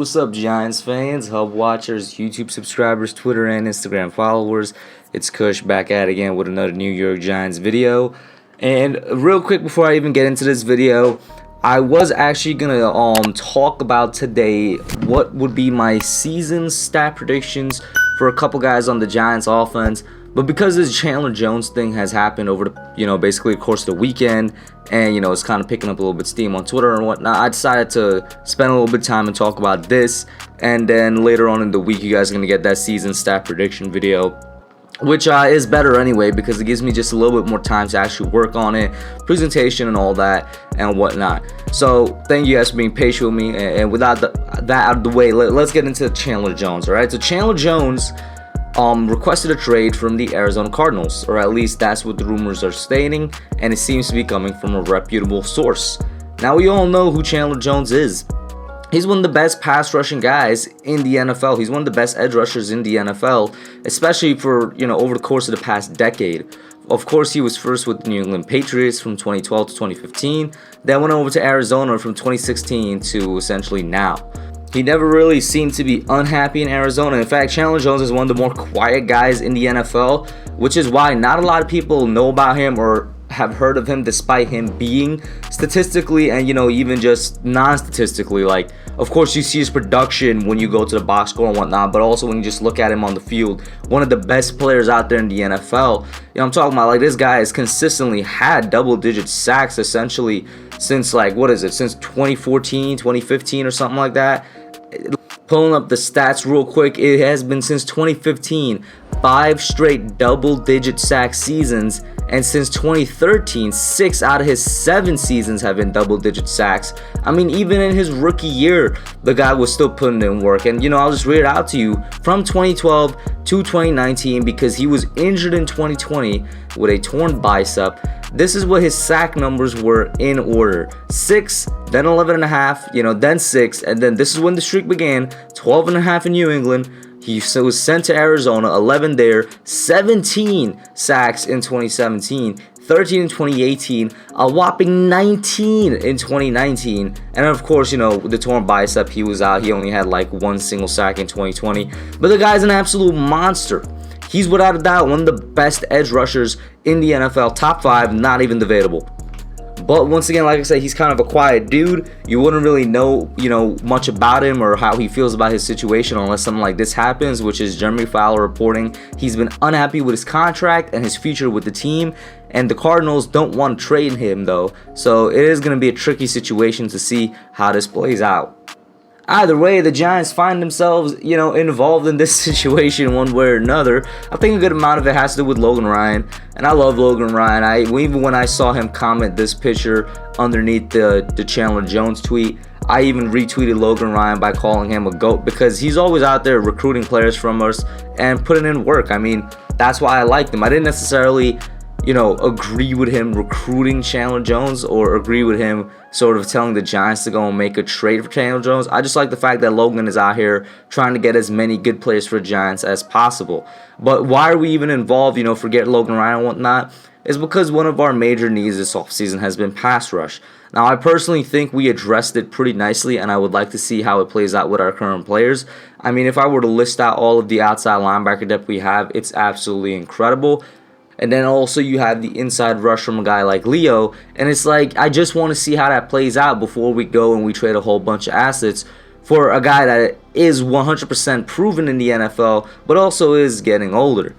What's up, Giants fans, Hub watchers, YouTube subscribers, Twitter and Instagram followers? It's Kush back at it again with another New York Giants video. And real quick before I even get into this video, I was actually gonna talk about today what would be my season stat predictions for a couple guys on the Giants offense. But because this Chandler Jones thing has happened over the, basically the course of the weekend, and, it's kind of picking up a little bit of steam on Twitter and whatnot, I decided to spend a little bit of time and talk about this. And then later on in the week, you guys are going to get that season stat prediction video, which is better anyway because it gives me just a little bit more time to actually work on it, presentation and all that and whatnot. So thank you guys for being patient with me. And without that out of the way, let's get into Chandler Jones. All right, so Chandler Jones requested a trade from the Arizona Cardinals, or at least that's what the rumors are stating, and it seems to be coming from a reputable source. Now, we all know who Chandler Jones is. He's one of the best pass rushing guys in the NFL. He's one of the best edge rushers in the NFL, especially for, over the course of the past decade. Of course, he was first with the New England Patriots from 2012 to 2015, then went over to Arizona from 2016 to essentially now. He never really seemed to be unhappy in Arizona. In fact, Chandler Jones is one of the more quiet guys in the NFL, which is why not a lot of people know about him or have heard of him, despite him being statistically and, even just non-statistically. Like, of course, you see his production when you go to the box score and whatnot, but also when you just look at him on the field, one of the best players out there in the NFL. I'm talking about, like, this guy has consistently had double-digit sacks, essentially, since, since 2014, 2015 or something like that. Pulling up the stats real quick, it has been since 2015, 5 straight double-digit sack seasons, and since 2013, 6 out of his 7 seasons have been double-digit sacks. I mean, even in his rookie year, the guy was still putting in work. And, I'll just read it out to you. From 2012 to 2019, because he was injured in 2020 with a torn bicep, this is what his sack numbers were in order. 6, then 11.5, then 6, and then this is when the streak began, 12.5 in New England. He was sent to Arizona, 11 there, 17 sacks in 2017, 13 in 2018, a whopping 19 in 2019, and of course, the torn bicep, he was out. He only had like 1 single sack in 2020, but the guy's an absolute monster. He's without a doubt one of the best edge rushers in the NFL, top 5, not even debatable. But once again, like I said, he's kind of a quiet dude. You wouldn't really know, much about him or how he feels about his situation unless something like this happens, which is Jeremy Fowler reporting he's been unhappy with his contract and his future with the team, and the Cardinals don't want to trade him though. So it is going to be a tricky situation to see how this plays out. Either way, the Giants find themselves, involved in this situation one way or another. I think a good amount of it has to do with Logan Ryan, and I love Logan Ryan. Even when I saw him comment this picture underneath the Chandler Jones tweet, I even retweeted Logan Ryan by calling him a GOAT because he's always out there recruiting players from us and putting in work. I mean, that's why I liked him. I didn't necessarily agree with him recruiting Chandler Jones or agree with him sort of telling the Giants to go and make a trade for Chandler Jones. I just like the fact that Logan is out here trying to get as many good players for the Giants as possible. But why are we even involved, forget Logan Ryan and whatnot? It's because one of our major needs this offseason has been pass rush. Now, I personally think we addressed it pretty nicely, and I would like to see how it plays out with our current players. I mean, if I were to list out all of the outside linebacker depth we have, it's absolutely incredible. And then also you have the inside rush from a guy like Leo. And it's like, I just want to see how that plays out before we go and we trade a whole bunch of assets for a guy that is 100% proven in the NFL, but also is getting older.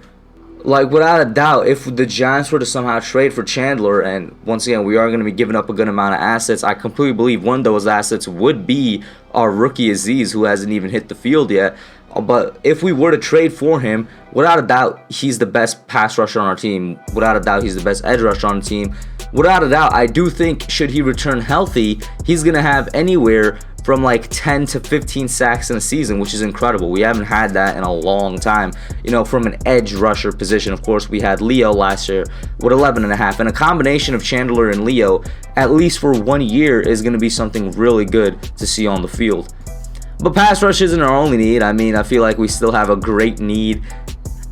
Like, without a doubt, if the Giants were to somehow trade for Chandler, and once again, we are going to be giving up a good amount of assets, I completely believe one of those assets would be our rookie Aziz, who hasn't even hit the field yet. But if we were to trade for him, without a doubt, he's the best pass rusher on our team. Without a doubt, he's the best edge rusher on the team. Without a doubt, I do think should he return healthy, he's going to have anywhere from like 10 to 15 sacks in a season, which is incredible. We haven't had that in a long time, from an edge rusher position. Of course, we had Leo last year with 11.5, and a combination of Chandler and Leo, at least for 1 year, is going to be something really good to see on the field. But pass rush isn't our only need. I mean, I feel like we still have a great need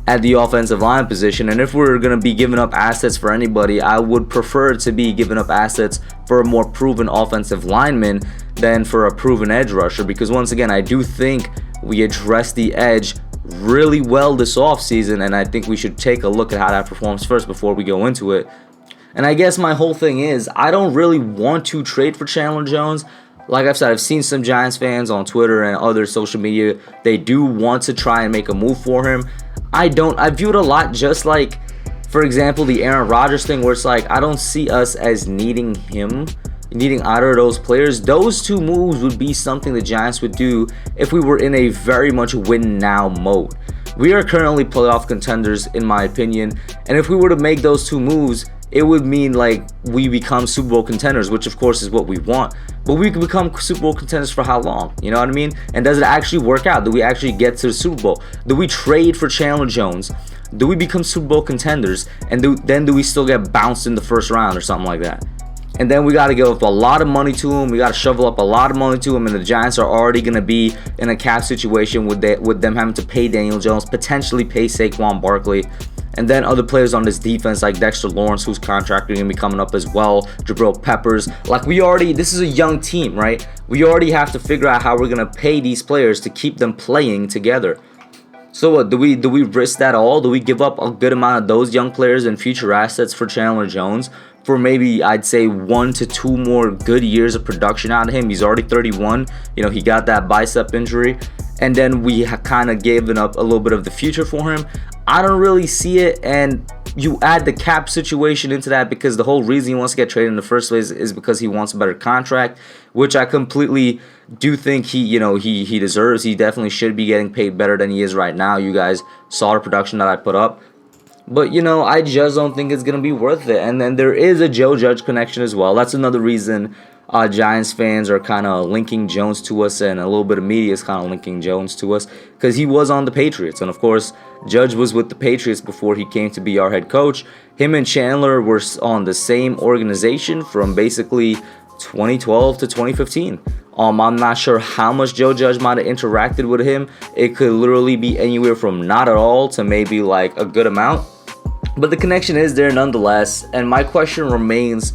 at the offensive line position. And if we're going to be giving up assets for anybody, I would prefer to be giving up assets for a more proven offensive lineman than for a proven edge rusher, because once again, I do think we addressed the edge really well this offseason, and I think we should take a look at how that performs first before we go into it. And I guess my whole thing is, I don't really want to trade for Chandler Jones. Like I've said, I've seen some Giants fans on Twitter and other social media, they do want to try and make a move for him. I don't. I view it a lot just like, for example, the Aaron Rodgers thing, where it's like, I don't see us as needing either of those players. Those two moves would be something the Giants would do if we were in a very much win now mode. We are currently playoff contenders, in my opinion, and if we were to make those two moves, it would mean like we become Super Bowl contenders, which of course is what we want. But we can become Super Bowl contenders for how long? You know what I mean? And does it actually work out? Do we actually get to the Super Bowl? Do we trade for Chandler Jones? Do we become Super Bowl contenders? And do we still get bounced in the first round or something like that? And then we got to give up a lot of money to him. We got to shovel up a lot of money to him. And the Giants are already going to be in a cap situation with them having to pay Daniel Jones, potentially pay Saquon Barkley. And then other players on this defense like Dexter Lawrence, whose contract is going to be coming up as well. Jabril Peppers. Like this is a young team, right? We already have to figure out how we're going to pay these players to keep them playing together. So what, do we risk that all? Do we give up a good amount of those young players and future assets for Chandler Jones for maybe, I'd say, 1 to 2 more good years of production out of him? He's already 31. You know, he got that bicep injury. And then we kind of given up a little bit of the future for him. I don't really see it. And you add the cap situation into that, because the whole reason he wants to get traded in the first place is because he wants a better contract, which I completely do think he deserves. He definitely should be getting paid better than he is right now. You guys saw the production that I put up. But, I just don't think it's going to be worth it. And then there is a Joe Judge connection as well. That's another reason Giants fans are kind of linking Jones to us, and a little bit of media is kind of linking Jones to us, because he was on the Patriots. And, of course, Judge was with the Patriots before he came to be our head coach. Him and Chandler were on the same organization from basically 2012 to 2015. I'm not sure how much Joe Judge might have interacted with him. It could literally be anywhere from not at all to maybe like a good amount. But the connection is there nonetheless. And my question remains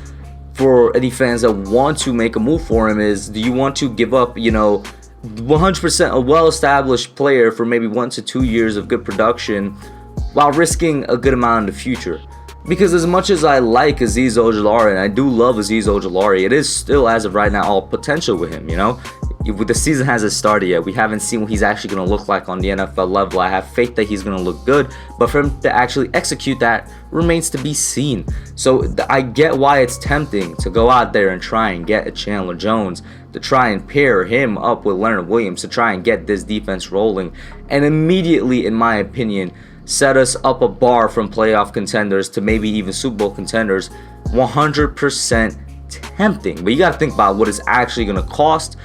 for any fans that want to make a move for him is, do you want to give up, 100% a well-established player for maybe 1 to 2 years of good production while risking a good amount in the future? Because as much as I like Azeez Ojulari, and I do love Azeez Ojulari, it is still, as of right now, all potential with him, The season hasn't started yet. We haven't seen what he's actually going to look like on the NFL level. I have faith that he's going to look good, but for him to actually execute that remains to be seen. So I get why it's tempting to go out there and try and get a Chandler Jones, to try and pair him up with Leonard Williams, to try and get this defense rolling, and immediately, in my opinion, set us up a bar from playoff contenders to maybe even Super Bowl contenders. 100% tempting. But you got to think about what it's actually going to cost,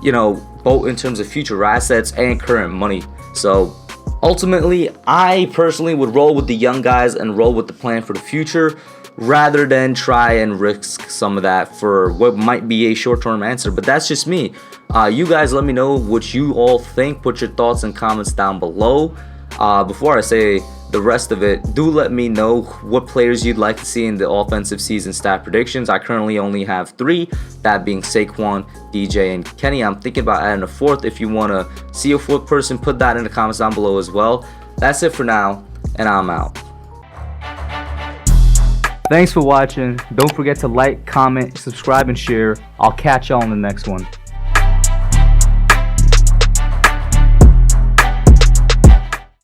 both in terms of future assets and current money. So ultimately, I personally would roll with the young guys and roll with the plan for the future, rather than try and risk some of that for what might be a short-term answer. But that's just me. You guys let me know what you all think. Put your thoughts and comments down below. Before I say the rest of it, do let me know what players you'd like to see in the offensive season stat predictions. I currently only have 3, that being Saquon, DJ, and Kenny. I'm thinking about adding a 4th. If you want to see a 4th person, put that in the comments down below as well. That's it for now, and I'm out. Thanks for watching. Don't forget to like, comment, subscribe, and share. I'll catch y'all in the next one.